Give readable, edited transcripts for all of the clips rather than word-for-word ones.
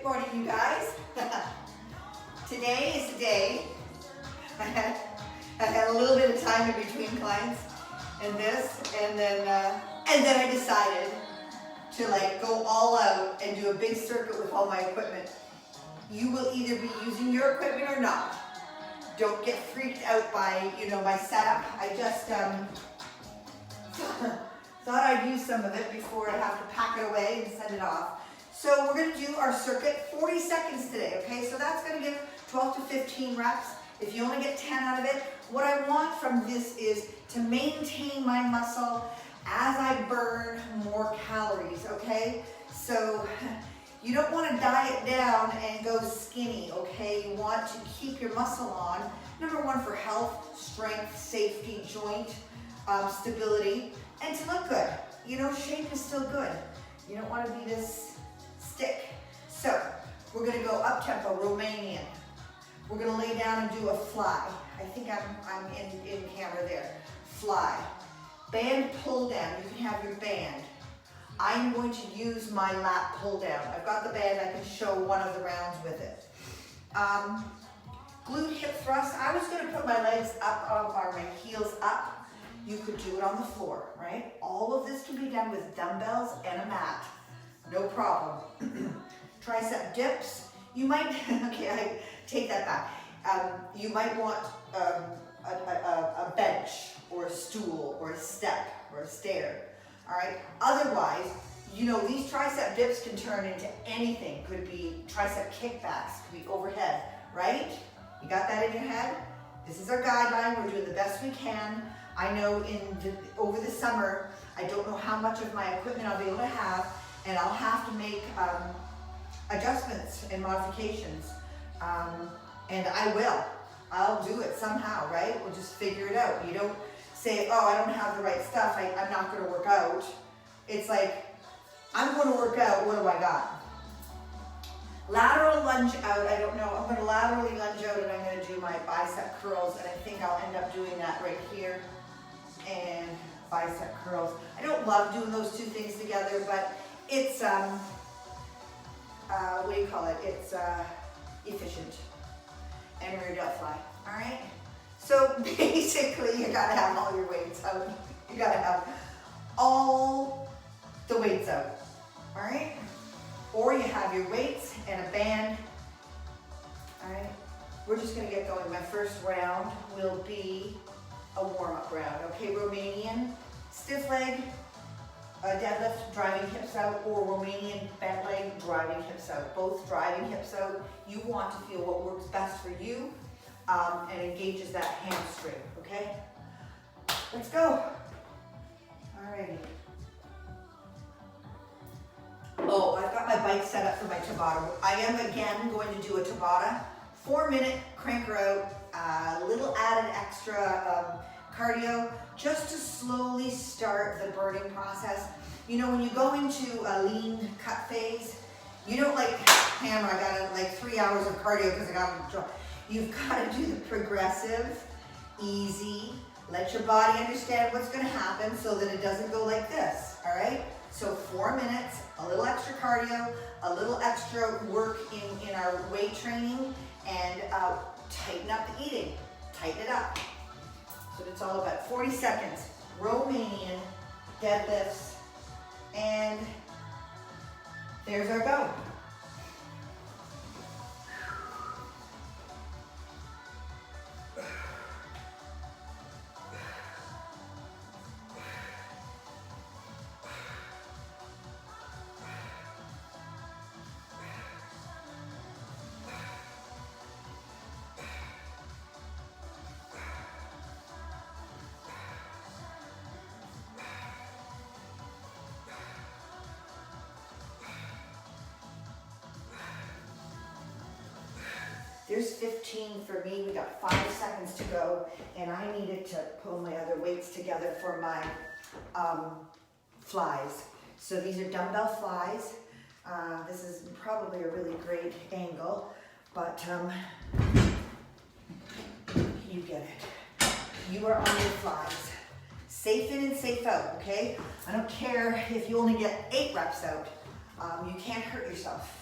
morning, you guys. Today is the day. I had a little bit of time in between clients and this, and then I decided to like go all out and do a big circuit with all my equipment. You will either be using your equipment or not. Don't get freaked out by, my setup. I just thought I'd use some of it before I have to pack it away and send it off. So we're gonna do our circuit 40 seconds today, okay? So that's gonna give 12 to 15 reps. If you only get 10 out of it, what I want from this is to maintain my muscle as I burn more calories, okay? So you don't want to diet down and go skinny, okay? You want to keep your muscle on. Number one, for health, strength, safety, joint stability, and to look good. Shape is still good. You don't want to be this stick. So we're going to go up tempo, Romanian. We're going to lay down and do a fly. I think I'm in camera there. Fly. Band pull down. You can have your band. I'm going to use my lat pull down. I've got the band. I can show one of the rounds with it. Glute hip thrust. I was going to put my legs up, or my heels up. You could do it on the floor, right? All of this can be done with dumbbells and a mat. No problem. Tricep dips. You might, okay, I take that back. You might want a bench or a stool or a step or a stair. All right. Otherwise, these tricep dips can turn into anything. Could be tricep kickbacks, could be overhead, right? You got that in your head? This is our guideline. We're doing the best we can. I know over the summer, I don't know how much of my equipment I'll be able to have, and I'll have to make adjustments and modifications. And I will. I'll do it somehow, right? We'll just figure it out. You don't say, oh, I don't have the right stuff, I'm not going to work out. It's like, I'm going to work out, what do I got? Lateral lunge out, I don't know. I'm going to laterally lunge out and I'm going to do my bicep curls, and I think I'll end up doing that right here. And bicep curls. I don't love doing those two things together, but it's, what do you call it? It's efficient. And rear delt fly, all right? So basically, you gotta have all your weights out. You gotta have all the weights out, all right? Or you have your weights and a band, all right? We're just gonna get going. My first round will be a warm-up round, okay? Romanian stiff leg, deadlift, driving hips out, or Romanian bent leg, driving hips out. Both driving hips out. You want to feel what works best for you and engages that hamstring, okay? Let's go. All righty. Oh, I've got my bike set up for my Tabata. I am again going to do a Tabata. 4-minute cranker out, a little added extra cardio, just to slowly start the burning process. When you go into a lean cut phase, you don't like hammer, I got like 3 hours of cardio because I got to. You've got to do the progressive, easy, let your body understand what's going to happen so that it doesn't go like this, all right? So 4 minutes, a little extra cardio, a little extra work in our weight training, and tighten up the eating, tighten it up. So it's all about 40 seconds, Romanian deadlifts, and there's our go. There's 15 for me. We got 5 seconds to go, and I needed to pull my other weights together for my flies. So these are dumbbell flies. This is probably a really great angle, but you get it. You are on your flies. Safe in and safe out, okay? I don't care if you only get 8 reps out. You can't hurt yourself.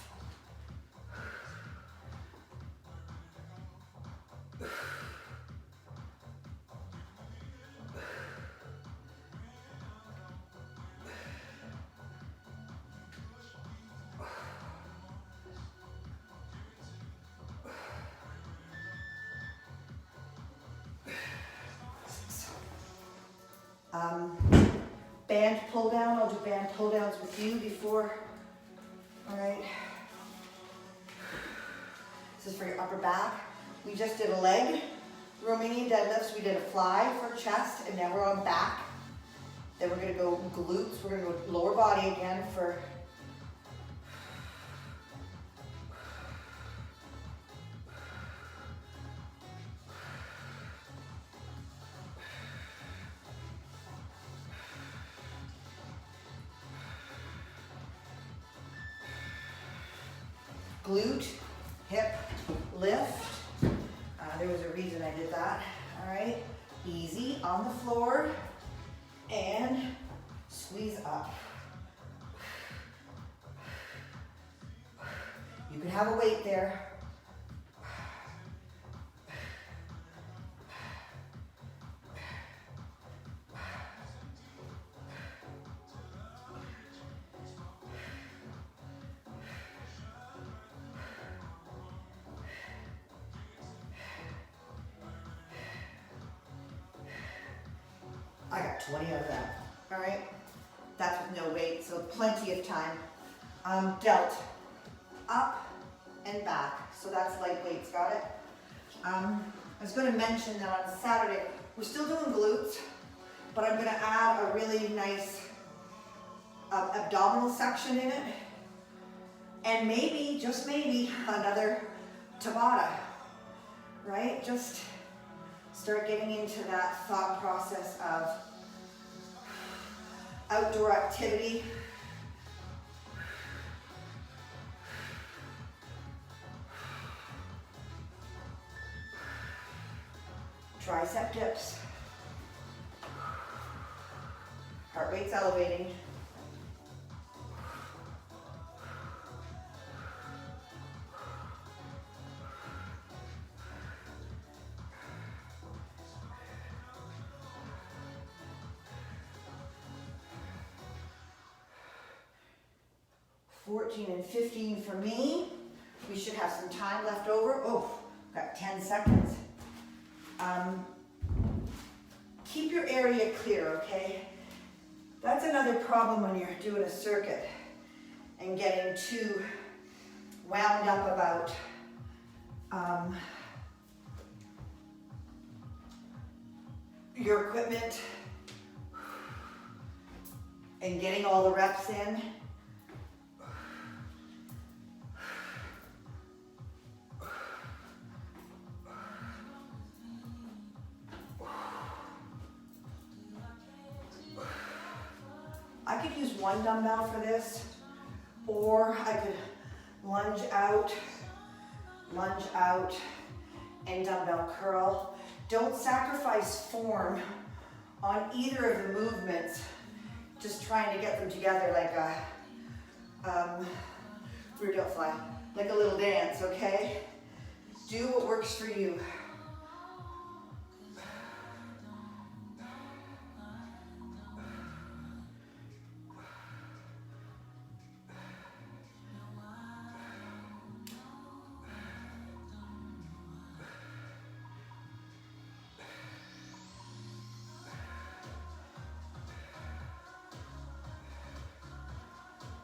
band pull down. I'll do band pull downs with you before. All right. This is for your upper back. We just did a leg, Romanian deadlifts. We did a fly for chest, and now we're on back. Then we're gonna go glutes. We're gonna go lower body again for glute hip lift. There was a reason I did that. All right, easy on the floor and squeeze up. You can have a weight there. I got 20 of that. All right, that's with no weight, so plenty of time. Delt, up and back, so that's light weights, got it? I was going to mention that on Saturday, we're still doing glutes, but I'm going to add a really nice abdominal section in it, and maybe, just maybe, another Tabata, right? Just start getting into that thought process of outdoor activity. Tricep dips. Heart rate's elevating. $14 and $15 for me. We should have some time left over. Oh, got 10 seconds. Keep your area clear, okay? That's another problem when you're doing a circuit and getting too wound up about your equipment and getting all the reps in. I could use one dumbbell for this, or I could lunge out, and dumbbell curl. Don't sacrifice form on either of the movements, just trying to get them together like a Delt Fly, like a little dance, okay? Do what works for you.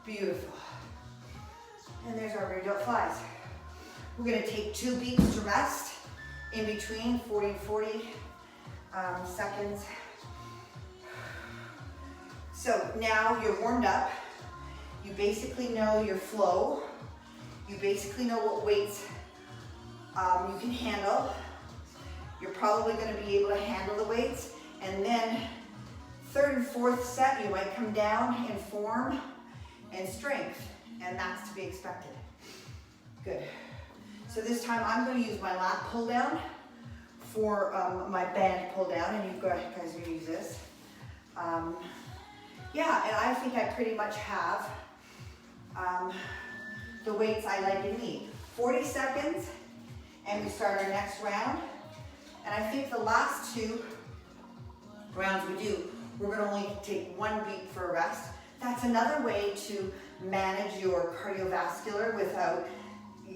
Beautiful. And there's our Delt Flies. We're going to take 2 beats to rest in between, 40 and 40 seconds. So now you're warmed up. You basically know your flow. You basically know what weights you can handle. You're probably going to be able to handle the weights. And then 3rd and 4th set, you might come down in form and strength, and that's to be expected. Good. So this time I'm going to use my lat pull down for my band pull down, and you guys are going to use this. Yeah, and I think I pretty much have the weights I like and need. 40 seconds, and we start our next round. And I think the last 2 rounds we do, we're going to only take 1 beat for a rest. That's another way to manage your cardiovascular without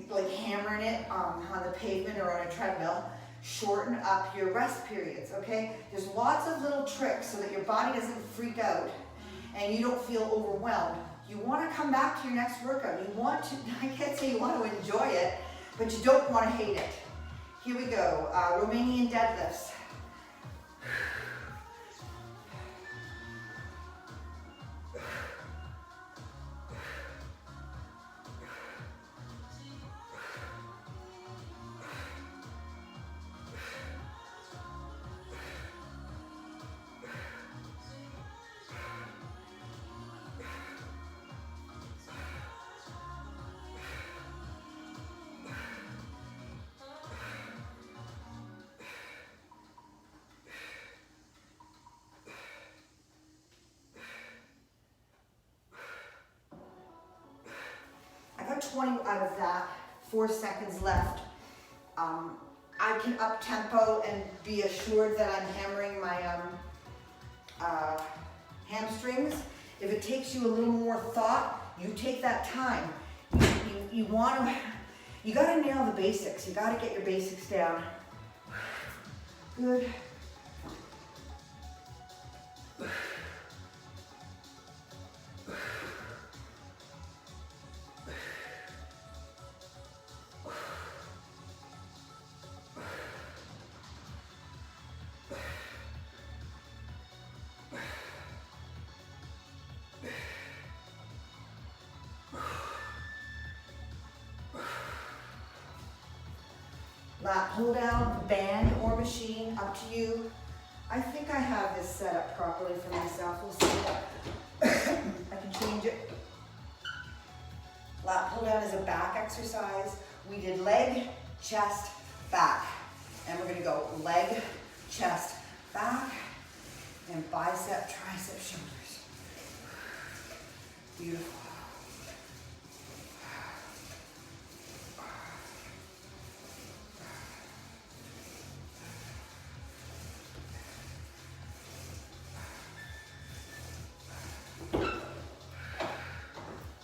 like hammering it on the pavement or on a treadmill. Shorten up your rest periods, okay? There's lots of little tricks so that your body doesn't freak out and you don't feel overwhelmed, you want to come back to your next workout. You want to, I can't say you want to enjoy it, but you don't want to hate it. Here we go, Romanian deadlifts. I got 20 out of that, 4 seconds left. I can up tempo and be assured that I'm hammering my hamstrings. If it takes you a little more thought, you take that time. You gotta nail the basics. You gotta get your basics down. Good. Lat pull-down, band or machine, up to you. I think I have this set up properly for myself. We'll see. I can change it. Lat pull-down is a back exercise. We did leg, chest, back. And we're gonna go leg, chest, back, and bicep, tricep, shoulders. Beautiful.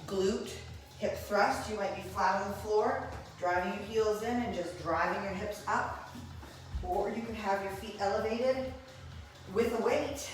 Glute hip thrust, you might be flat on the floor, driving your heels in and just driving your hips up. Or you can have your feet elevated with a weight.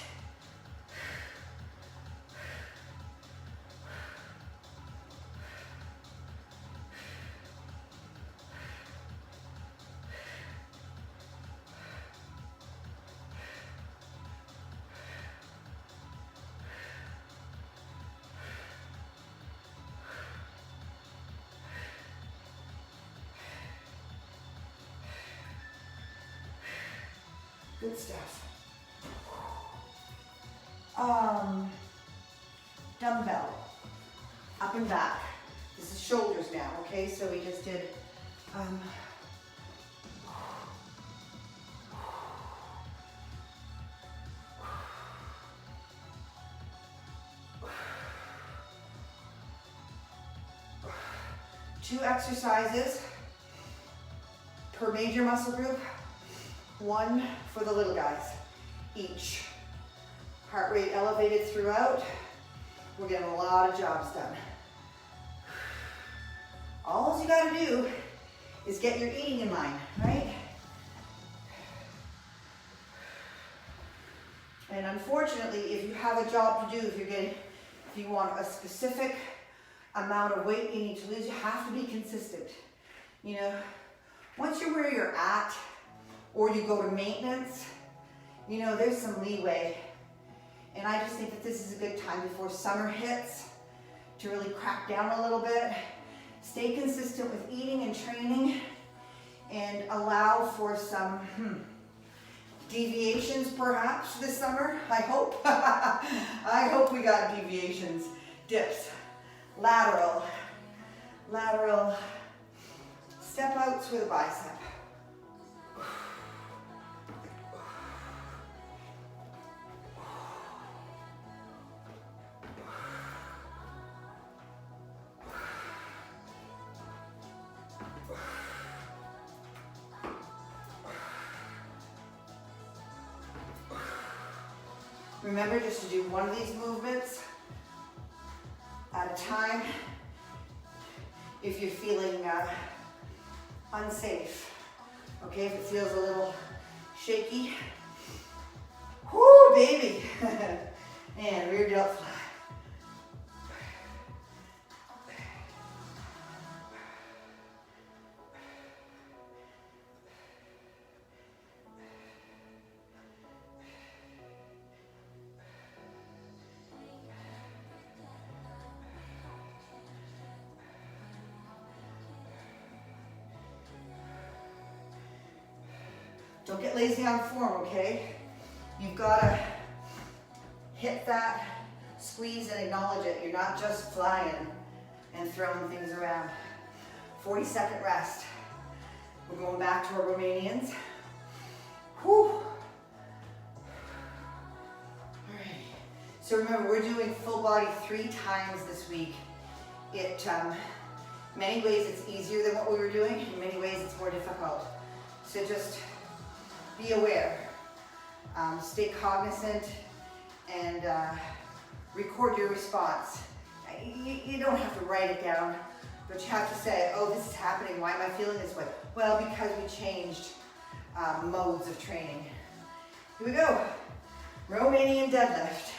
Good stuff. Dumbbell, up and back. This is shoulders now, okay? So we just did, two exercises per major muscle group. One for the little guys, each. Heart rate elevated throughout. We're getting a lot of jobs done. All you gotta do is get your eating in line, right? And unfortunately, if you have a job to do, if you want a specific amount of weight you need to lose, you have to be consistent. You know, once you're where you're at, or you go to maintenance, you know, there's some leeway. And I just think that this is a good time before summer hits to really crack down a little bit. Stay consistent with eating and training and allow for some deviations perhaps this summer, I hope. I hope we got deviations. Dips, lateral, lateral, step outs with a bicep. Remember just to do one of these movements at a time if you're feeling unsafe. Okay, if it feels a little shaky. Whoo, baby. And rear delt fly. Don't get lazy on form, okay? You've got to hit that squeeze and acknowledge it. You're not just flying and throwing things around. 40-second rest. We're going back to our Romanians. Whew. All right. So remember, we're doing full body 3 times this week. It, many ways it's easier than what we were doing. In many ways it's more difficult. So just be aware. Stay cognizant and record your response. You don't have to write it down, but you have to say, oh, this is happening. Why am I feeling this way? Well, because we changed modes of training. Here we go. Romanian deadlift.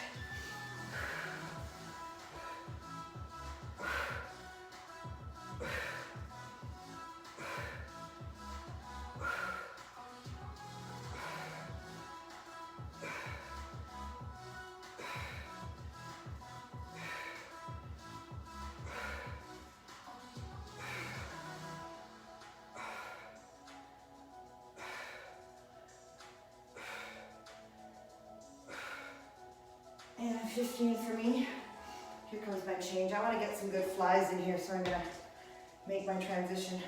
And 15 for me. Here comes my change. I want to get some good flies in here, so I'm going to make my transition.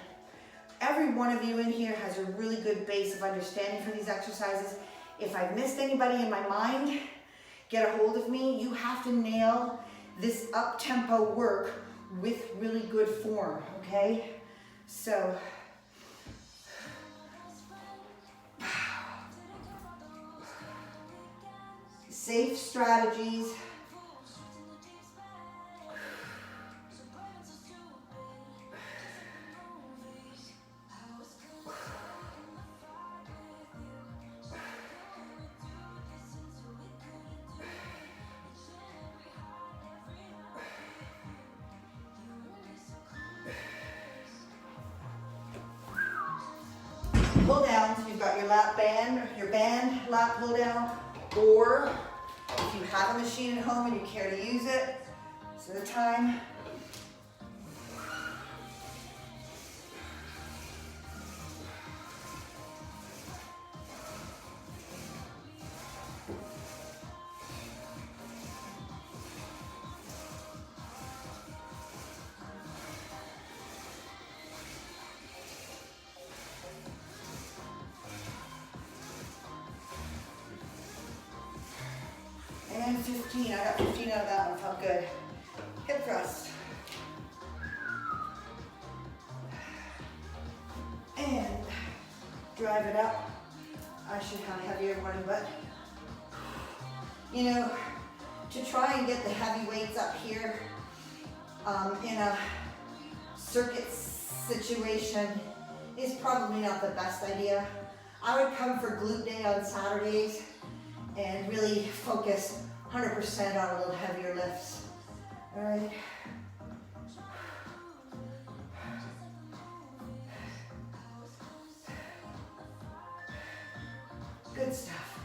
Every one of you in here has a really good base of understanding for these exercises. If I've missed anybody in my mind, get a hold of me. You have to nail this up-tempo work with really good form, okay? So, safe strategies. Pull downs, you've got your lat band, lat pull down, or if you have a machine at home and you care to use it, this is the time. And 15, I got 15 out of that one, felt good. Hip thrust. And drive it up. I should have a heavier one, but you know, to try and get the heavy weights up here in a circuit situation is probably not the best idea. I would come for glute day on Saturdays and really focus 100% on a little heavier lifts. All right. Good stuff.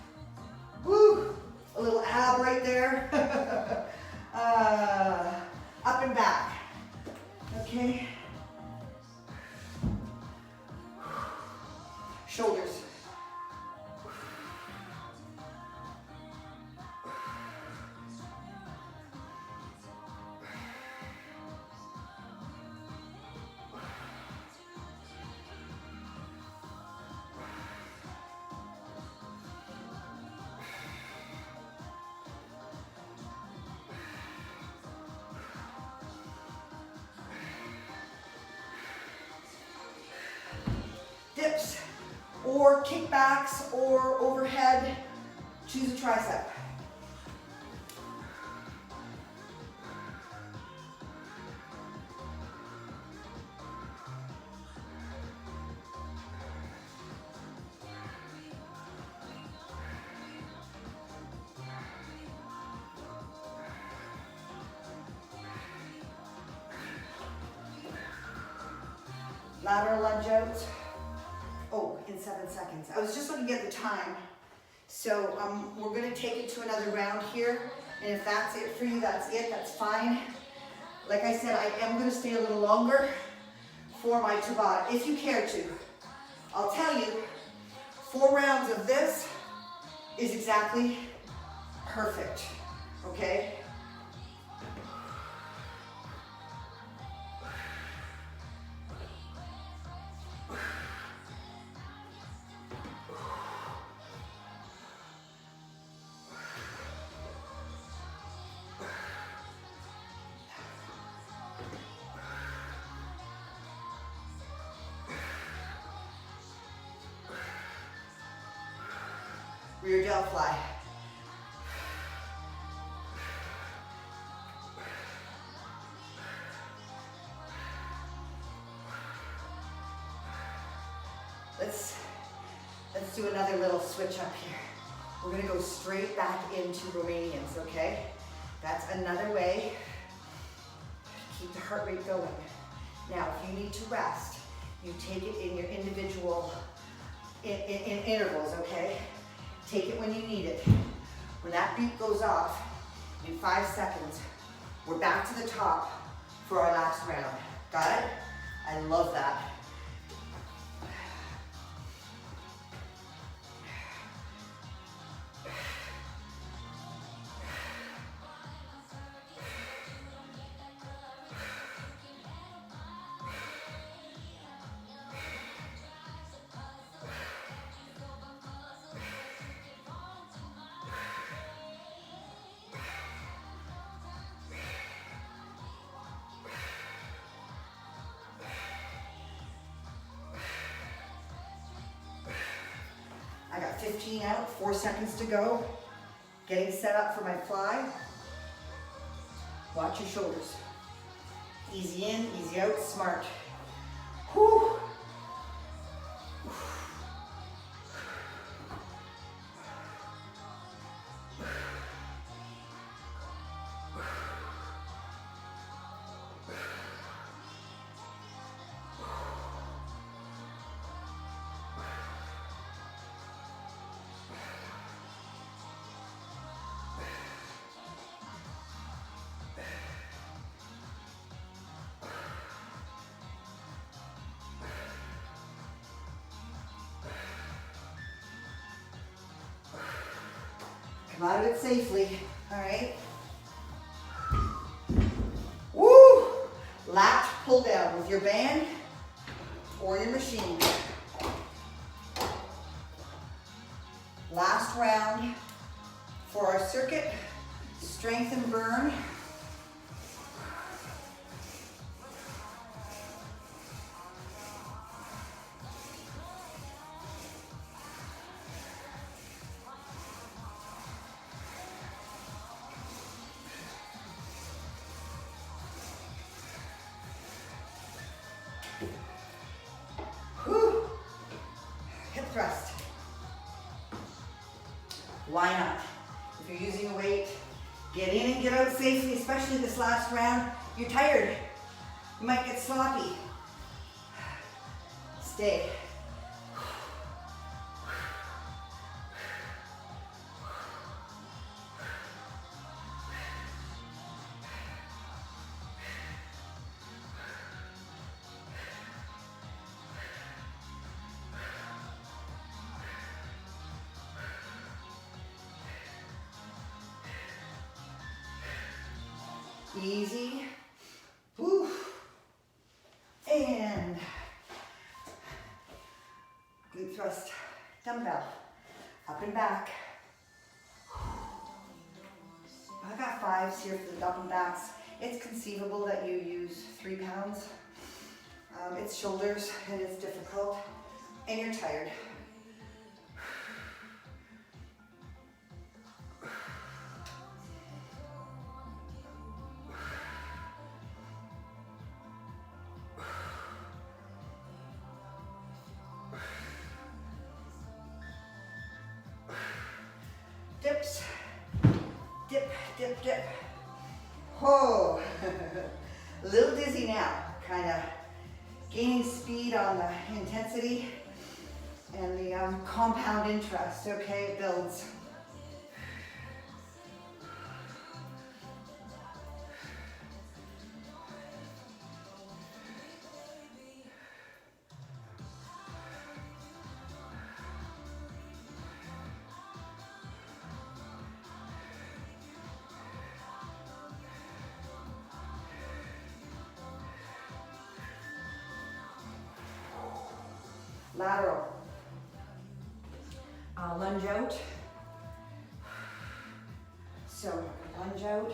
Woo! A little ab right there. Up and back. Okay. Shoulders. Dips or kickbacks or overhead, choose a tricep. Lateral lunge out. Oh, in 7 seconds. I was just looking at the time. So we're going to take it to another round here. And if that's it for you, that's it. That's fine. Like I said, I am going to stay a little longer for my Tabata, if you care to. I'll tell you, 4 rounds of this is exactly perfect, okay? Rear Delt Fly. Let's do another little switch up here. We're gonna go straight back into Romanians, okay? That's another way to keep the heart rate going. Now, if you need to rest, you take it in your individual, in intervals, okay? Take it when you need it. When that beat goes off, in 5 seconds, we're back to the top for our last round. Got it? I love that. I got 15 out, 4 seconds to go. Getting set up for my fly. Watch your shoulders. Easy in, easy out, smart. Whew. Come out of it safely, all right? Woo! Lat pull down with your band or your machine. Last round for our circuit, strength and burn. Hip thrust. Why not? If you're using a weight, get in and get out safely, especially this last round. You're tired. You might get sloppy. Stay. Easy. Woo. And glute thrust, dumbbell, up and back. I got 5s here for the up and backs. It's conceivable that you use 3 pounds. It's shoulders and it's difficult and you're tired. Dips, dip, dip, dip. Oh, a little dizzy now, kind of gaining speed on the intensity and the compound interest, okay, it builds. lateral. Lunge out. So I'm going to lunge out,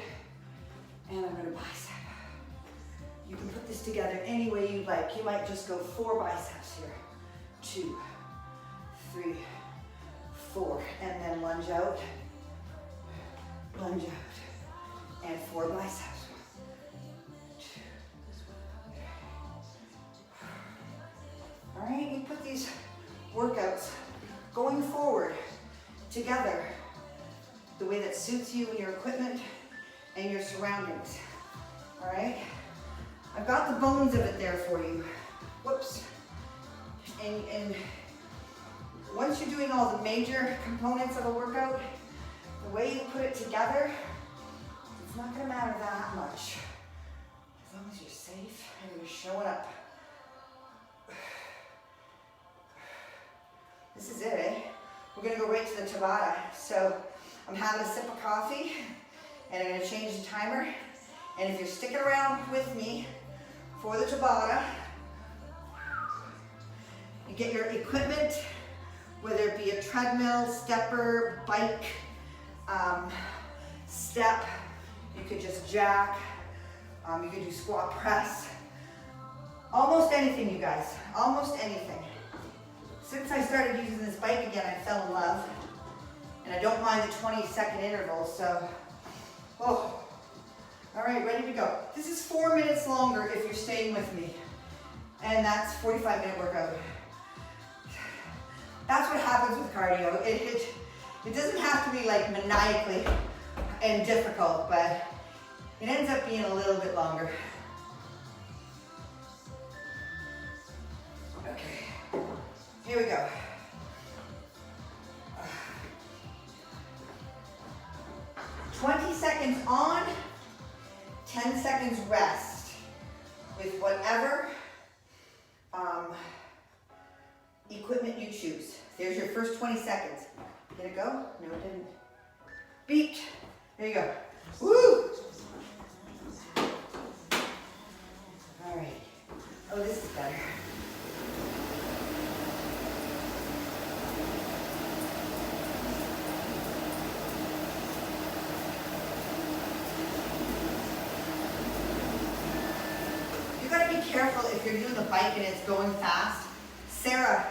and I'm going to bicep. You can put this together any way you like. You might just go 4 biceps here. 2, 3, 4, and then lunge out, and 4 biceps. 2, 3. All right, you put these workouts going forward together the way that suits you and your equipment and your surroundings. All right, I've got the bones of it there for you. Whoops. And once you're doing all the major components of a workout, the way you put it together, it's not going to matter that much. As long as you're safe and you're showing up. This is it, eh? We're going to go right to the Tabata. So I'm having a sip of coffee, and I'm going to change the timer. And if you're sticking around with me for the Tabata, you get your equipment, whether it be a treadmill, stepper, bike, step. You could just jack. You could do squat press. Almost anything, you guys. Almost anything. Since I started using this bike again, I fell in love. And I don't mind the 20-second intervals, so. Oh. All right, ready to go. This is 4 minutes longer if you're staying with me. And that's 45-minute workout. That's what happens with cardio. It doesn't have to be like maniacally and difficult, but it ends up being a little bit longer. Okay, here we go. 20 seconds on, 10 seconds rest with whatever equipment you choose. There's your first 20 seconds. Did it go? No, it didn't. Beat. There you go. Woo! All right. Oh, this is better. You gotta be careful if you're doing the bike and it's going fast. Sarah,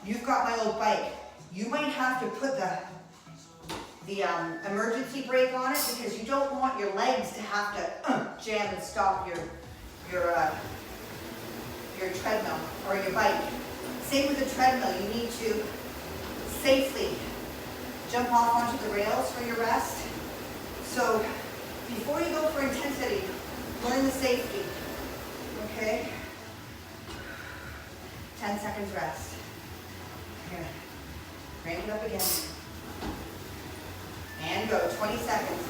you've got my old bike. You might have to put the emergency brake on it because you don't want your legs to have to jam and stop your treadmill or your bike. Same with the treadmill. You need to safely jump off onto the rails for your rest. So before you go for intensity, learn the safety. Okay? 10 seconds rest. Here. Crank it up again. And go, 20 seconds.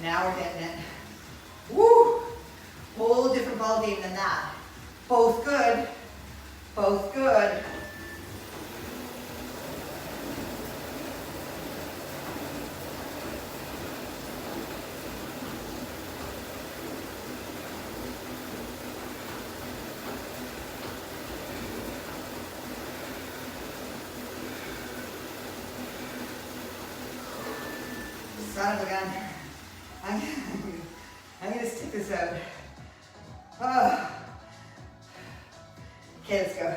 Now we're getting it. Woo! Whole different ball game than that. Both good. Both good. Son of a gun. I'm gonna stick this out. Oh. Okay, let's go.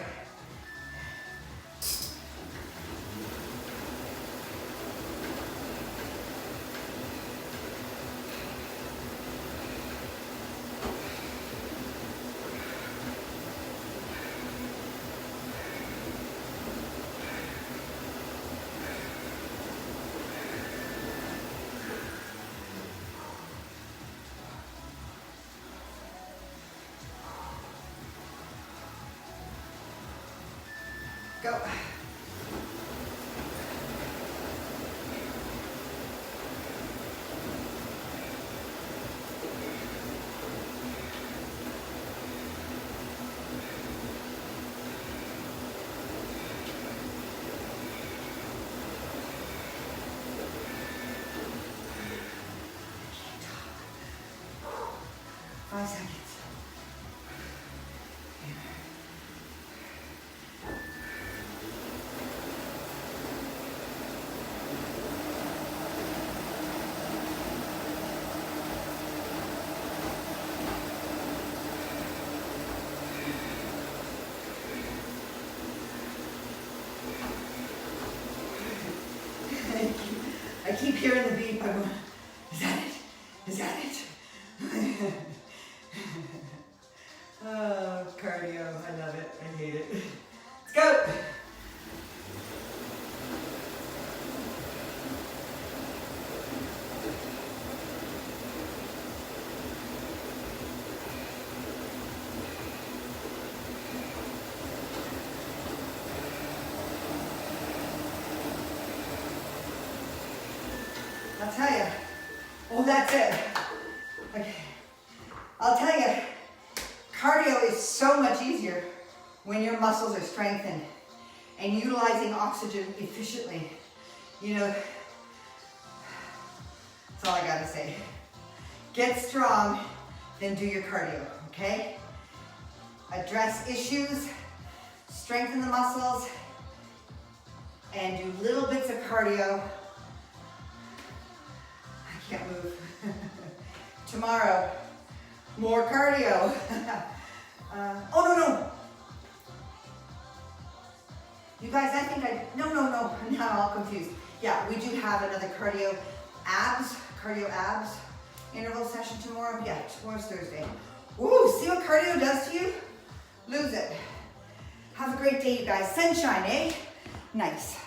Go. 5 seconds. I keep hearing the beep. I'm going, is that it? Is that it? Oh, cardio. I love it. I hate it. Let's go. I'll tell you. Oh, that's it. Okay. I'll tell you, cardio is so much easier when your muscles are strengthened and utilizing oxygen efficiently. You know, that's all I gotta say. Get strong, then do your cardio, okay? Address issues, strengthen the muscles, and do little bits of cardio. I can't move. Tomorrow, more cardio. Oh, no. You guys, I think no, now I'm all confused. Yeah, we do have another cardio abs interval session tomorrow. Yeah, tomorrow's Thursday. Ooh, see what cardio does to you? Lose it. Have a great day, you guys. Sunshine, eh? Nice.